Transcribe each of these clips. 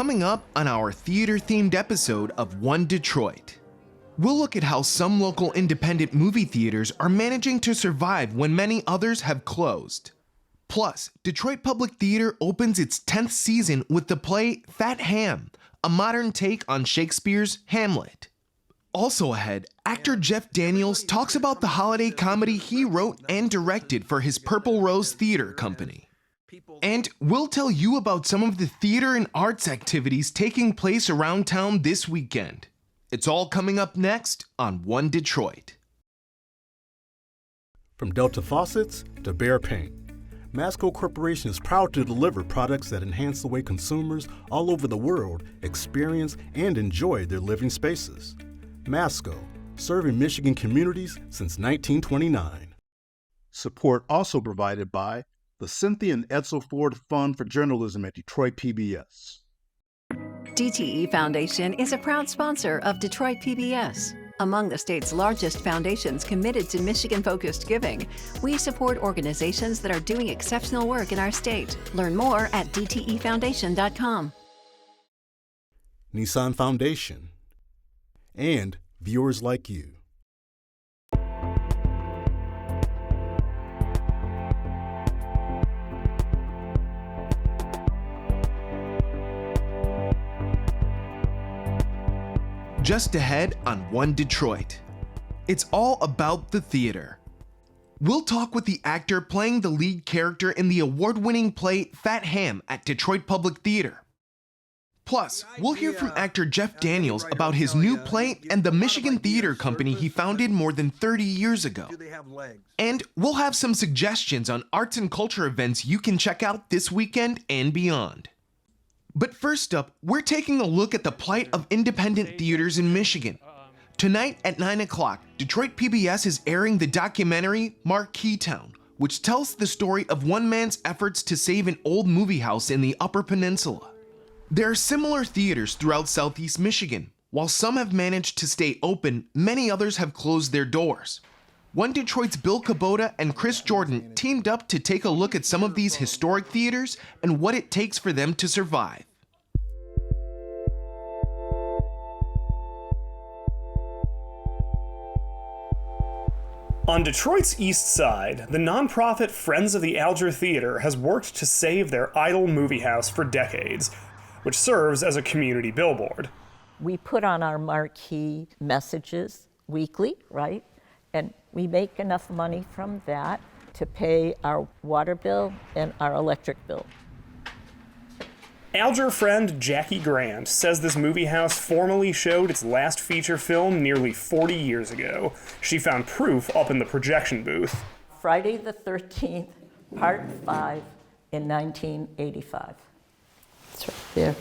Coming up on our theater-themed episode of One Detroit, we'll look at how some local independent movie theaters are managing to survive when many others have closed. Plus, Detroit Public Theater opens its 10th season with the play Fat Ham, a modern take on Shakespeare's Hamlet. Also ahead, actor Jeff Daniels talks about the holiday comedy he wrote and directed for his Purple Rose Theater Company. And we'll tell you about some of the theater and arts activities taking place around town this weekend. It's all coming up next on One Detroit. From Delta Faucets to Behr Paint, Masco Corporation is proud to deliver products that enhance the way consumers all over the world experience and enjoy their living spaces. Masco, serving Michigan communities since 1929. Support also provided by the Cynthia and Edsel Ford Fund for Journalism at Detroit PBS. DTE Foundation is a proud sponsor of Detroit PBS. Among the state's largest foundations committed to Michigan-focused giving, we support organizations that are doing exceptional work in our state. Learn more at dtefoundation.com. Nissan Foundation, and viewers like you. Just ahead on One Detroit, it's all about the theater. We'll talk with the actor playing the lead character in the award-winning play Fat Ham at Detroit Public Theater. Plus, we'll hear from actor Jeff Daniels about his new play and the Michigan Theater Company he founded more than 30 years ago. And we'll have some suggestions on arts and culture events you can check out this weekend and beyond. But first up, we're taking a look at the plight of independent theaters in Michigan. Tonight at 9 o'clock, Detroit PBS is airing the documentary Marquee Town, which tells the story of one man's efforts to save an old movie house in the Upper Peninsula. There are similar theaters throughout Southeast Michigan. While some have managed to stay open, many others have closed their doors. One Detroit's Bill Kubota and Chris Jordan teamed up to take a look at some of these historic theaters and what it takes for them to survive. On Detroit's east side, the nonprofit Friends of the Alger Theater has worked to save their idle movie house for decades, which serves as a community billboard. We put on our marquee messages weekly, right? And we make enough money from that to pay our water bill and our electric bill. Alger friend Jackie Grant says this movie house formally showed its last feature film nearly 40 years ago. She found proof up in the projection booth. Friday the 13th, part 5 in 1985. It's right there.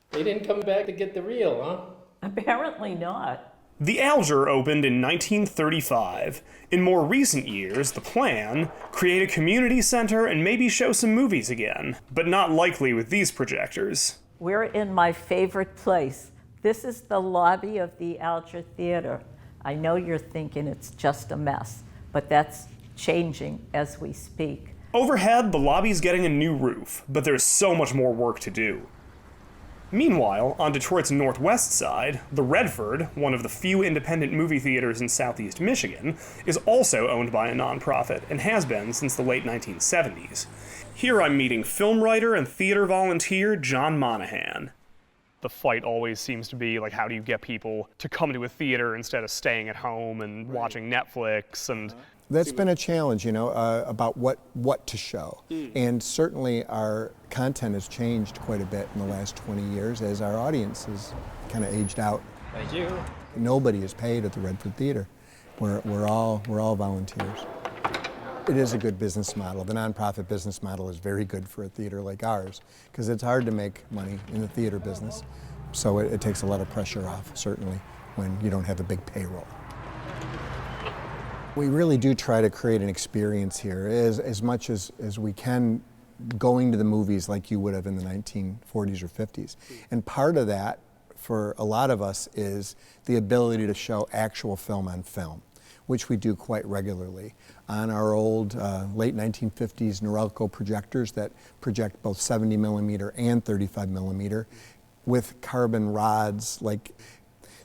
They didn't come back to get the reel, huh? Apparently not. The Alger opened in 1935. In more recent years, the plan, create a community center and maybe show some movies again, but not likely with these projectors. We're in my favorite place. This is the lobby of the Alger Theater. I know you're thinking it's just a mess, but that's changing as we speak. Overhead, the lobby's getting a new roof, but there's so much more work to do. Meanwhile, on Detroit's northwest side, the Redford, one of the few independent movie theaters in southeast Michigan, is also owned by a nonprofit and has been since the late 1970s. Here I'm meeting film writer and theater volunteer John Monahan. The fight always seems to be like, how do you get people to come to a theater instead of staying at home and watching Netflix and... That's been a challenge, about what to show. And certainly our content has changed quite a bit in the last 20 years as our audience has kind of aged out. Thank you. Nobody is paid at the Redford Theater. We're all volunteers. It is a good business model. The nonprofit business model is very good for a theater like ours because it's hard to make money in the theater business. So it takes a lot of pressure off, certainly, when you don't have a big payroll. We really do try to create an experience here as much as we can, going to the movies like you would have in the 1940s or 50s. And part of that, for a lot of us, is the ability to show actual film on film, which we do quite regularly on our old late 1950s Norelco projectors that project both 70 millimeter and 35 millimeter. with carbon rods like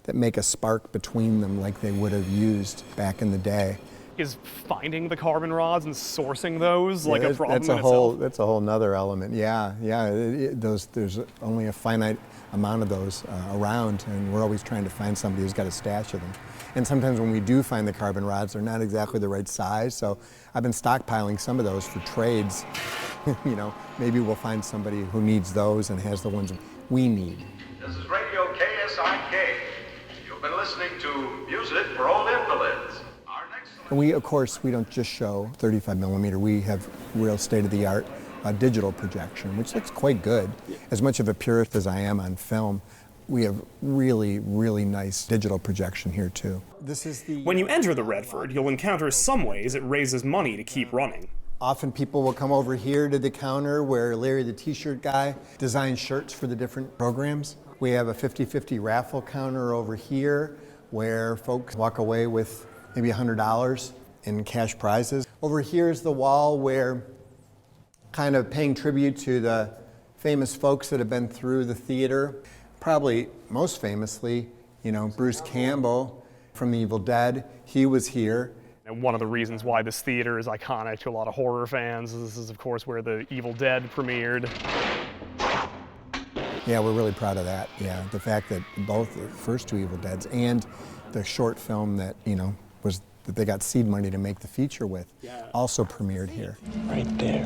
that make a spark between them like they would have used back in the day. Is finding the carbon rods and sourcing those like a problem that's in itself? That's a whole nother element. Yeah. There's only a finite amount of those around, and we're always trying to find somebody who's got a stash of them. And sometimes when we do find the carbon rods, they're not exactly the right size, so I've been stockpiling some of those for trades. Maybe we'll find somebody who needs those and has the ones we need. This is Radio KSIK. You've been listening to Music for Old Invalids. And we don't just show 35 millimeter. We have real state-of-the-art digital projection, which looks quite good. As much of a purist as I am on film, we have really, really nice digital projection here too. When you enter the Redford, you'll encounter some ways it raises money to keep running. Often people will come over here to the counter where Larry the t-shirt guy designs shirts for the different programs. We have a 50-50 raffle counter over here where folks walk away with maybe $100 in cash prizes. Over here is the wall where, kind of paying tribute to the famous folks that have been through the theater. Probably most famously, Bruce Campbell from The Evil Dead, he was here. And one of the reasons why this theater is iconic to a lot of horror fans is this is, of course, where The Evil Dead premiered. Yeah, we're really proud of that. Yeah, the fact that both the first two Evil Deads and the short film that, that they got seed money to make the feature with, also premiered here. Right there.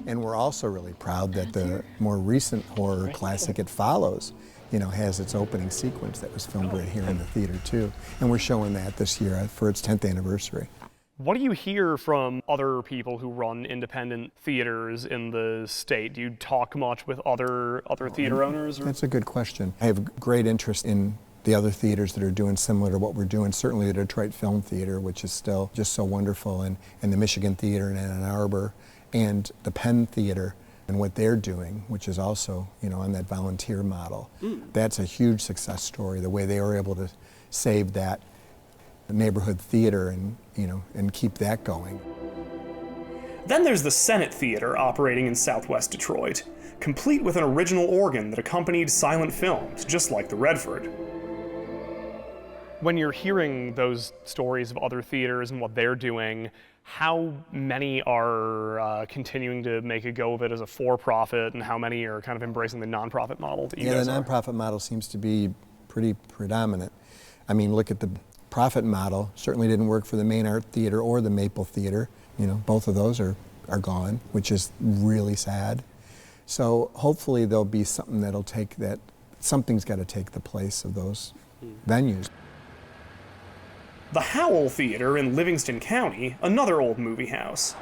And we're also really proud that the more recent horror classic, It Follows, has its opening sequence that was filmed right here in the theater too. And we're showing that this year for its 10th anniversary. What do you hear from other people who run independent theaters in the state? Do you talk much with other theater owners? That's a good question. I have great interest in the other theaters that are doing similar to what we're doing. Certainly the Detroit Film Theater, which is still just so wonderful, and the Michigan Theater in Ann Arbor, and the Penn Theater and what they're doing, which is also, on that volunteer model. That's a huge success story, the way they were able to save that neighborhood theater and keep that going. Then there's the Senate Theater operating in southwest Detroit, complete with an original organ that accompanied silent films, just like the Redford. When you're hearing those stories of other theaters and what they're doing, how many are continuing to make a go of it as a for-profit, and how many are kind of embracing the nonprofit model that you guys the nonprofit model seems to be pretty predominant. I mean, look at the profit model. Certainly didn't work for the Main Art Theater or the Maple Theater. Both of those are gone, which is really sad. So hopefully there'll be something that'll take that, something's got to take the place of those venues. The Howell Theater in Livingston County, another old movie house.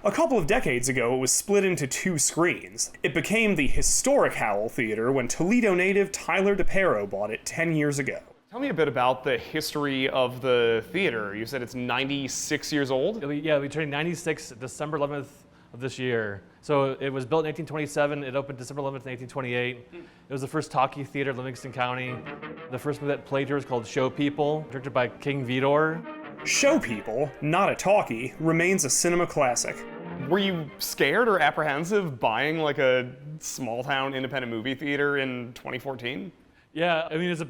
A couple of decades ago, it was split into two screens. It became the historic Howell Theater when Toledo native Tyler DePero bought it 10 years ago. Tell me a bit about the history of the theater. You said it's 96 years old? Yeah, we turned 96 December 11th of this year. So it was built in 1827, it opened December 11th, 1928. It was the first talkie theater in Livingston County. The first movie that played here was called Show People, directed by King Vidor. Show People, not a talkie, remains a cinema classic. Were you scared or apprehensive buying like a small town independent movie theater in 2014? Yeah, I mean, it's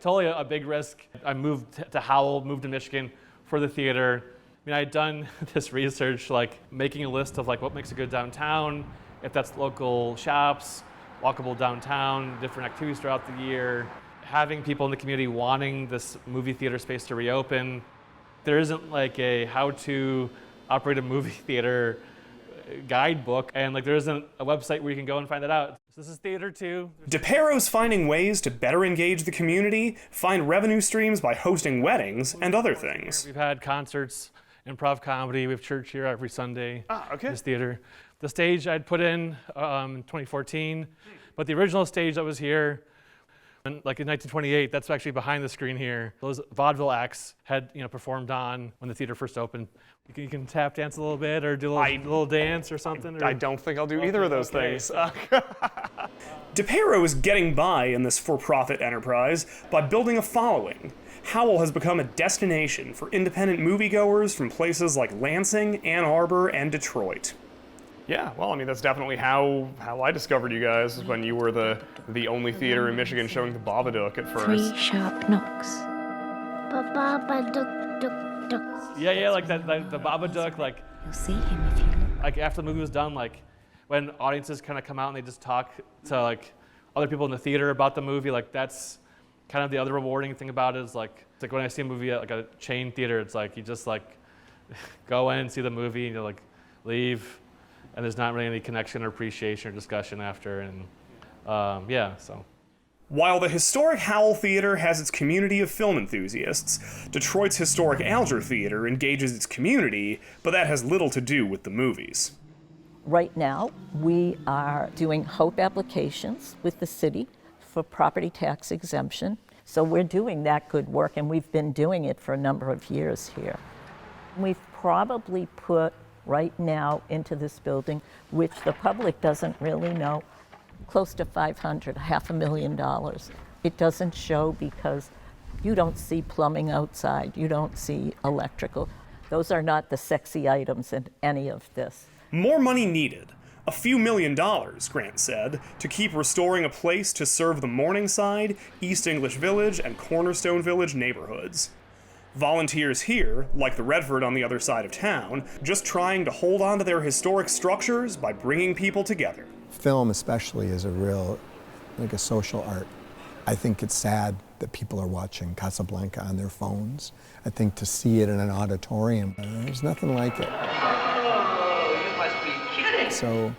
totally a big risk. I moved to Howell, moved to Michigan for the theater. I mean, I had done this research, making a list of what makes a good downtown, if that's local shops, walkable downtown, different activities throughout the year, having people in the community wanting this movie theater space to reopen. There isn't a how to operate a movie theater guidebook, and there isn't a website where you can go and find it out. This is theater too. DePero's finding ways to better engage the community, find revenue streams by hosting weddings, and other things. We've had concerts, improv comedy, we have church here every Sunday. Okay. This theater. The stage I'd put in 2014, but the original stage that was here, in 1928, that's actually behind the screen here. Those vaudeville acts had performed on when the theater first opened. You can tap dance a little bit or do a little dance or something. I don't think I'll do either of those things. DePero is getting by in this for-profit enterprise by building a following. Howell has become a destination for independent moviegoers from places like Lansing, Ann Arbor, and Detroit. Yeah, well, I mean, that's definitely how I discovered you guys, when you were the only theater in Michigan showing the Babadook at first. 3 sharp knocks. Yeah, like the Babadook, like, You'll see him if you look. like after the movie was done, like when audiences kind of come out and they just talk to like other people in the theater about the movie, like that's kind of the other rewarding thing about it is like, it's like when I see a movie at like a chain theater, it's like you just like go in, see the movie, and you like leave, and there's not really any connection or appreciation or discussion after, and yeah, so. While the historic Howell Theater has its community of film enthusiasts, Detroit's historic Alger Theater engages its community, but that has little to do with the movies. Right now, we are doing HOPE applications with the city for property tax exemption. So we're doing that good work, and we've been doing it for a number of years here. We've probably put right now into this building, which the public doesn't really know, close to $500,000. It doesn't show because you don't see plumbing outside, you don't see electrical. Those are not the sexy items in any of this. More money needed. A few $1,000,000, Grant said, to keep restoring a place to serve the Morningside, East English Village, and Cornerstone Village neighborhoods. Volunteers here, like the Redford on the other side of town, just trying to hold on to their historic structures by bringing people together. Film especially is a real, like a social art. I think it's sad that people are watching Casablanca on their phones. I think to see it in an auditorium, there's nothing like it. Oh, you must be kidding. So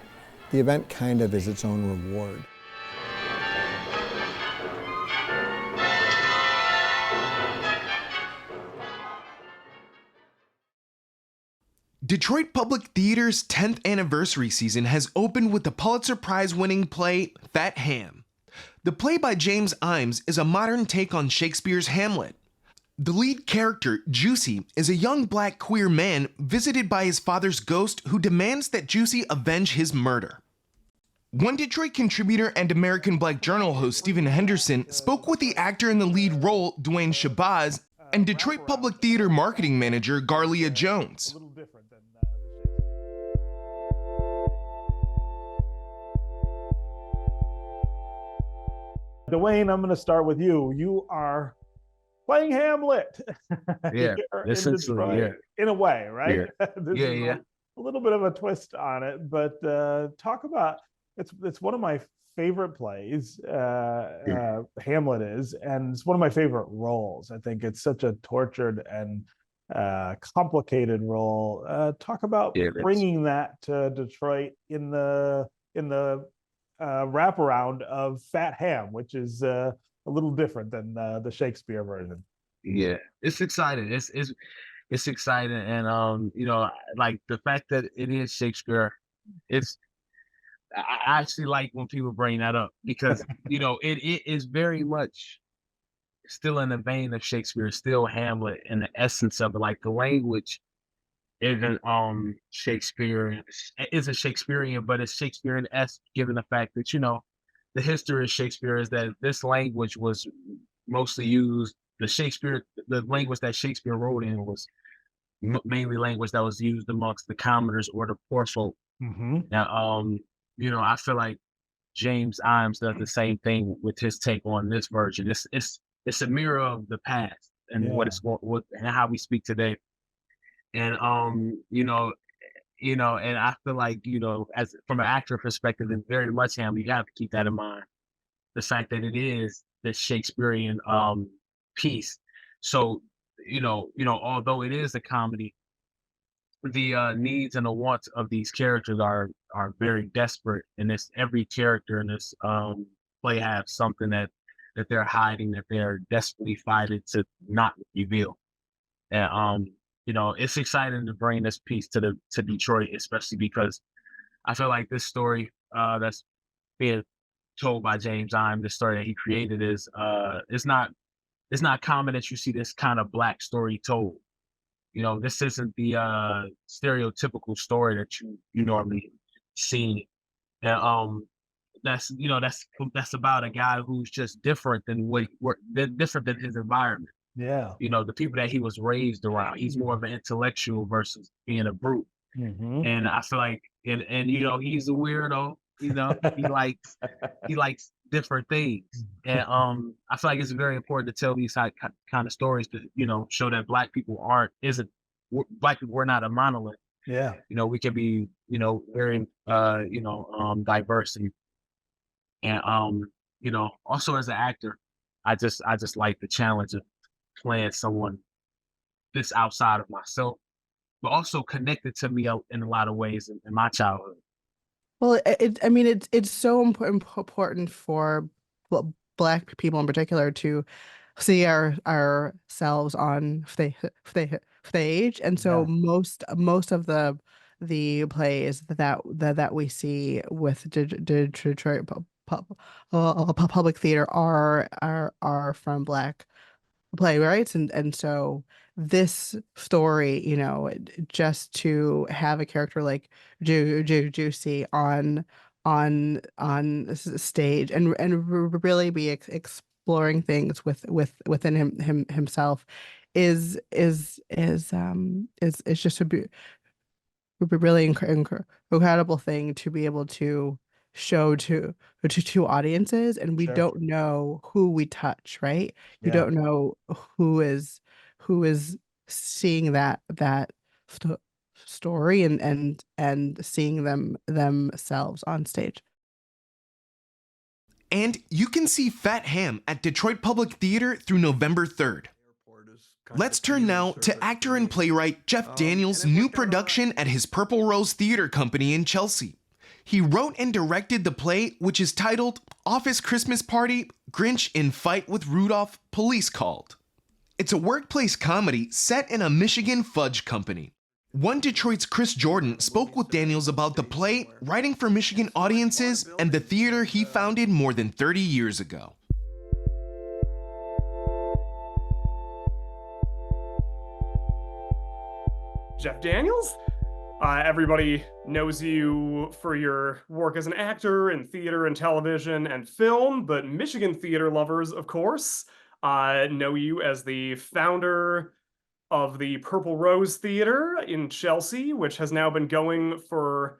the event kind of is its own reward. Detroit Public Theater's 10th anniversary season has opened with the Pulitzer Prize-winning play Fat Ham. The play by James Imes is a modern take on Shakespeare's Hamlet. The lead character, Juicy, is a young black queer man visited by his father's ghost who demands that Juicy avenge his murder. One Detroit contributor and American Black Journal host Stephen Henderson spoke with the actor in the lead role, Duane Shabazz, and Detroit Public Theater marketing manager, Garlia Jones. Duane, I'm going to start with you. You are playing Hamlet. Yeah, essentially, yeah. In a way, right? Yeah, This yeah, is yeah. A little bit of a twist on it, but talk about it's one of my favorite plays. Hamlet is, and it's one of my favorite roles. I think it's such a tortured and complicated role. Talk about bringing that to Detroit in the wraparound of Fat Ham, which is a little different than the Shakespeare version. Yeah, it's exciting. It's exciting, and you know, like the fact that it is Shakespeare. I actually like when people bring that up because you know it is very much still in the vein of Shakespeare, still Hamlet, and the essence of it, like the language isn't Shakespearean. It's a Shakespearean, but it's Shakespearean-esque, given the fact that, you know, the history of Shakespeare is that this language was mostly used. The language that Shakespeare wrote in was mainly language that was used amongst the commoners or the poor folk. Mm-hmm. Now, you know, I feel like James Imes does the same thing with his take on this version. It's a mirror of the past and and how we speak today. And you know, and I feel like, you know, as from an actor perspective, it's very much him. You have to keep that in mind. The fact that it is the Shakespearean piece. So, you know, although it is a comedy, the needs and the wants of these characters are very desperate. And every character in this play have something that they're hiding, that they're desperately fighting to not reveal. And you know, it's exciting to bring this piece to Detroit, especially because I feel like this story that's being told by James Imes, the story that he created, is it's not common that you see this kind of Black story told. You know, this isn't the stereotypical story that you normally see. And that's about a guy who's just different than different than his environment. Yeah. You know, the people that he was raised around. He's more of an intellectual versus being a brute. Mm-hmm. And I feel like, and he's a weirdo. He likes different things, and I feel like it's very important to tell these kind of stories to show that Black people Black people, we're not a monolith. Yeah. We can be very diverse, and also as an actor, I just like the challenge of playing someone this outside of myself, but also connected to me in a lot of ways in my childhood. Well, it's so important for Black people in particular to see ourselves on stage, and so most of the plays that we see with Detroit public theater are from Black playwrights, and so this story, just to have a character like Juicy on stage and really be exploring things within himself is just a really incredible thing to be able to show to audiences, and we don't know who we touch, right? You don't know who is seeing that story and seeing themselves on stage. And you can see Fat Ham at Detroit Public Theater through November 3rd. Let's turn now to actor and playwright Jeff Daniels' new production at his Purple Rose Theater Company in Chelsea. He wrote and directed the play, which is titled Office Christmas Party, Grinch in Fight with Rudolph, Police Called. It's a workplace comedy set in a Michigan fudge company. One Detroit's Chris Jordan spoke with Daniels about the play, writing for Michigan audiences, and the theater he founded more than 30 years ago. Jeff Daniels? Everybody knows you for your work as an actor in theater and television and film, but Michigan theater lovers, of course, know you as the founder of the Purple Rose Theater in Chelsea, which has now been going for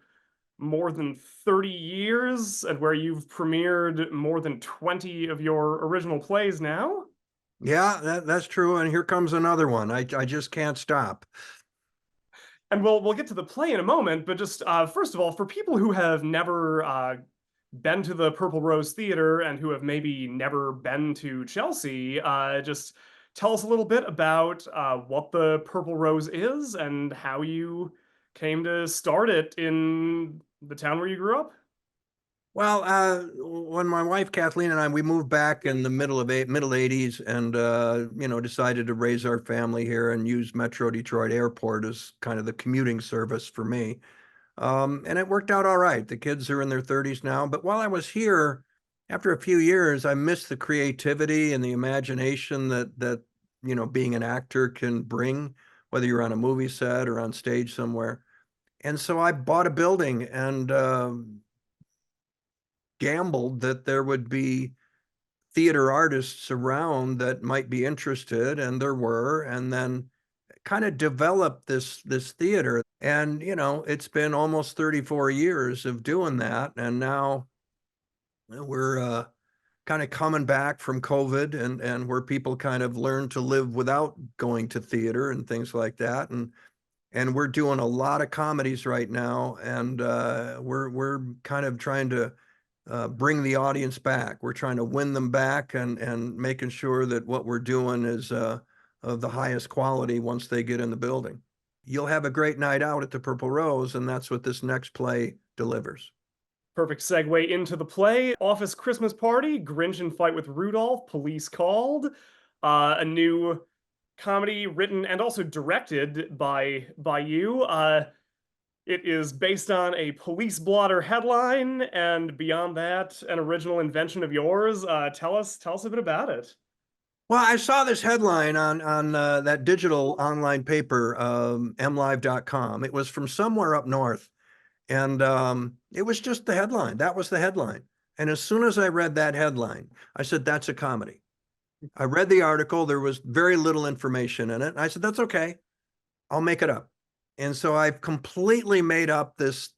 more than 30 years and where you've premiered more than 20 of your original plays now. Yeah, that's true. And here comes another one. I just can't stop. And we'll get to the play in a moment, but just first of all, for people who have never been to the Purple Rose Theater and who have maybe never been to Chelsea, just tell us a little bit about what the Purple Rose is and how you came to start it in the town where you grew up. Well, when my wife Kathleen and we moved back in the middle 80s, and decided to raise our family here and use Metro Detroit Airport as kind of the commuting service for me, and it worked out all right. The kids are in their 30s now, but while I was here, after a few years, I missed the creativity and the imagination that being an actor can bring, whether you're on a movie set or on stage somewhere. And so I bought a building and gambled that there would be theater artists around that might be interested, and there were, and then kind of developed this theater. And it's been almost 34 years of doing that, and now we're kind of coming back from COVID and where people kind of learn to live without going to theater and things like that, and we're doing a lot of comedies right now, and we're kind of trying to bring the audience back. We're trying to win them back and making sure that what we're doing is of the highest quality once they get in the building. You'll have a great night out at the Purple Rose, and that's what this next play delivers. Perfect segue into the play. Office Christmas Party, Grinch in Fight with Rudolph, Police Called. A new comedy written and also directed by you. It is based on a police blotter headline, and beyond that, an original invention of yours. Tell us a bit about it. Well, I saw this headline on that digital online paper, mlive.com. It was from somewhere up north, and it was just the headline. That was the headline. And as soon as I read that headline, I said, that's a comedy. I read the article. There was very little information in it. I said, that's okay. I'll make it up. And so I've completely made up this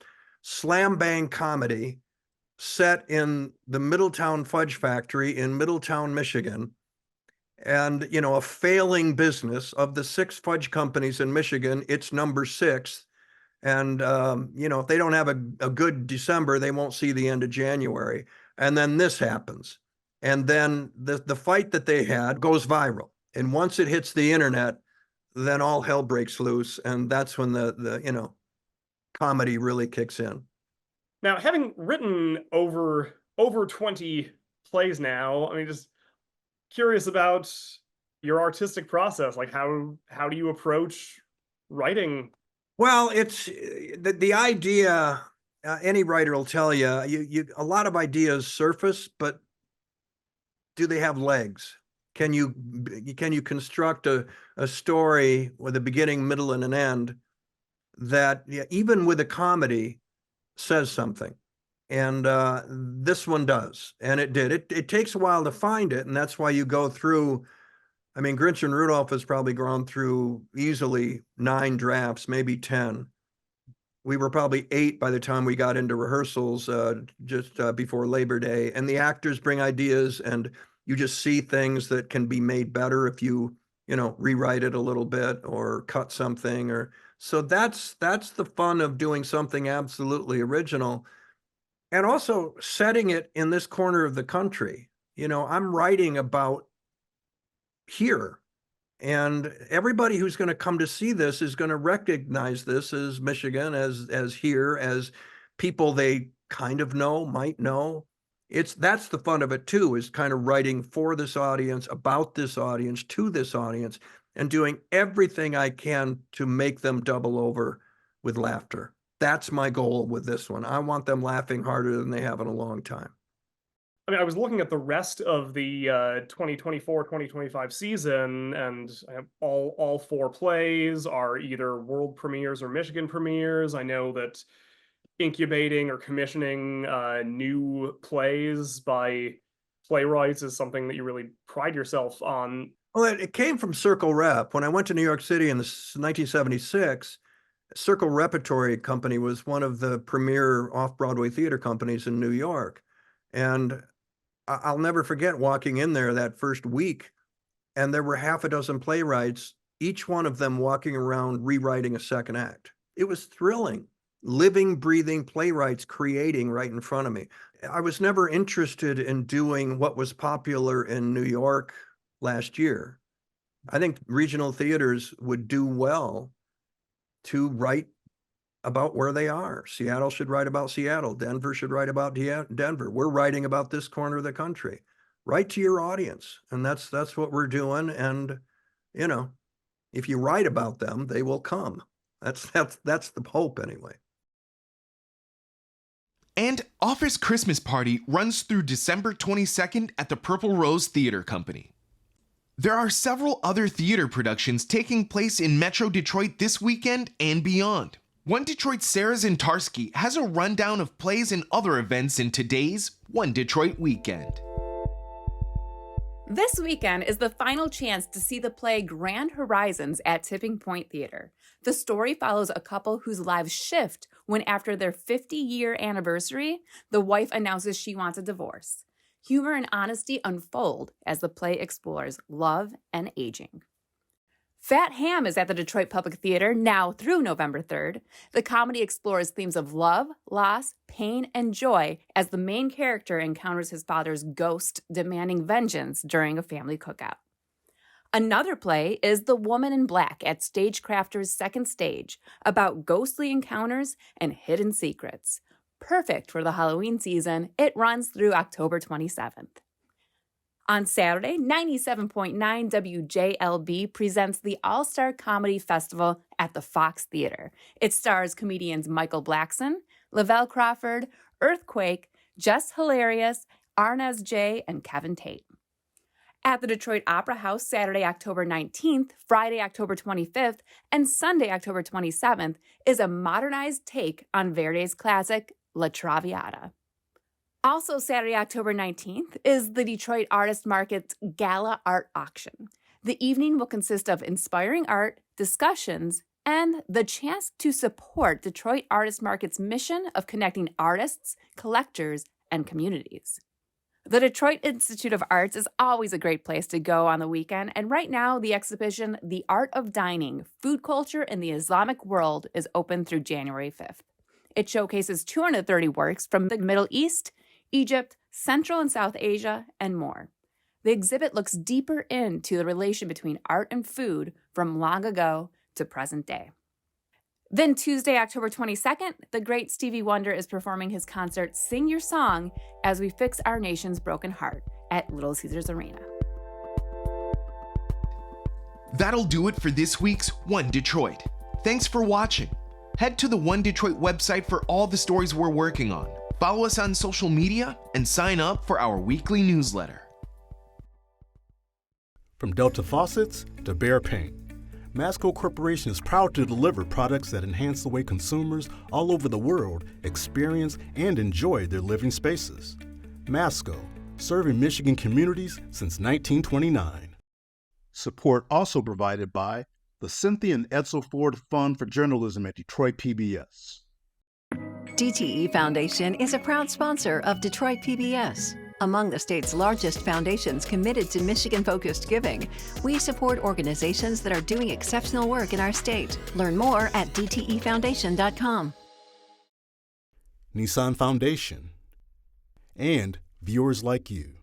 slam bang comedy set in the Middletown Fudge Factory in Middletown, Michigan. And, you know, a failing business. Of the 6 fudge companies in Michigan, it's number 6. And, you know, if they don't have a good December, they won't see the end of January. And then this happens. And then the fight that they had goes viral. And once it hits the internet, then all hell breaks loose. And that's when the you know, comedy really kicks in. Now, having written over 20 plays now, I mean, just curious about your artistic process. Like, how do you approach writing? Well, it's the idea. Any writer will tell you, a lot of ideas surface, but do they have legs? Can you construct a story with a beginning, middle, and an end that, even with a comedy, says something? And this one does, and it did. It takes a while to find it, and that's why you go through. I mean, Grinch and Rudolph has probably gone through easily 9 drafts, maybe 10. We were probably 8 by the time we got into rehearsals just before Labor Day. And the actors bring ideas, and you just see things that can be made better if you know, rewrite it a little bit or cut something. Or so that's the fun of doing something absolutely original, and also setting it in this corner of the country. You know, I'm writing about here, and everybody who's going to come to see this is going to recognize this as Michigan, as here, as people they kind of know, might know. That's the fun of it too, is kind of writing for this audience, about this audience, to this audience, and doing everything I can to make them double over with laughter. That's my goal with this one. I want them laughing harder than they have in a long time. I mean, I was looking at the rest of the 2024-2025 season, and I have all 4 plays are either world premieres or Michigan premieres. I know that incubating or commissioning new plays by playwrights is something that you really pride yourself on. Well, it came from Circle Rep. When I went to New York City in 1976, Circle Repertory Company was one of the premier off-Broadway theater companies in New York. And I'll never forget walking in there that first week, and there were half a dozen playwrights, each one of them walking around rewriting a second act. It was thrilling. Living, breathing playwrights creating right in front of me. I was never interested in doing what was popular in New York last year. I think regional theaters would do well to write about where they are. Seattle should write about Seattle. Denver should write about Denver. We're writing about this corner of the country. Write to your audience. And that's what we're doing. And, you know, if you write about them, they will come. That's the hope anyway. And Office Christmas Party runs through December 22nd at the Purple Rose Theater Company. There are several other theater productions taking place in Metro Detroit this weekend and beyond. One Detroit's Sarah Zintarski has a rundown of plays and other events in today's One Detroit Weekend. This weekend is the final chance to see the play Grand Horizons at Tipping Point Theater. The story follows a couple whose lives shift when, after their 50-year anniversary, the wife announces she wants a divorce. Humor and honesty unfold as the play explores love and aging. Fat Ham is at the Detroit Public Theater now through November 3rd. The comedy explores themes of love, loss, pain, and joy as the main character encounters his father's ghost demanding vengeance during a family cookout. Another play is The Woman in Black at Stagecrafters' Second Stage, about ghostly encounters and hidden secrets. Perfect for the Halloween season, it runs through October 27th. On Saturday, 97.9 WJLB presents the All-Star Comedy Festival at the Fox Theater. It stars comedians Michael Blackson, Lavelle Crawford, Earthquake, Jess Hilarious, Arnaz J., and Kevin Tate. At the Detroit Opera House Saturday, October 19th, Friday, October 25th, and Sunday, October 27th is a modernized take on Verdi's classic La Traviata. Also Saturday, October 19th, is the Detroit Artist Market's Gala Art Auction. The evening will consist of inspiring art, discussions, and the chance to support Detroit Artist Market's mission of connecting artists, collectors, and communities. The Detroit Institute of Arts is always a great place to go on the weekend, and right now the exhibition The Art of Dining, Food Culture in the Islamic World is open through January 5th. It showcases 230 works from the Middle East, Egypt, Central and South Asia, and more. The exhibit looks deeper into the relation between art and food from long ago to present day. Then Tuesday, October 22nd, the great Stevie Wonder is performing his concert Sing Your Song as We Fix Our Nation's Broken Heart at Little Caesars Arena. That'll do it for this week's One Detroit. Thanks for watching. Head to the One Detroit website for all the stories we're working on. Follow us on social media and sign up for our weekly newsletter. From Delta Faucets to Behr Paint, Masco Corporation is proud to deliver products that enhance the way consumers all over the world experience and enjoy their living spaces. Masco, serving Michigan communities since 1929. Support also provided by the Cynthia and Edsel Ford Fund for Journalism at Detroit PBS. DTE Foundation is a proud sponsor of Detroit PBS. Among the state's largest foundations committed to Michigan-focused giving, we support organizations that are doing exceptional work in our state. Learn more at dtefoundation.com. Nissan Foundation, and viewers like you.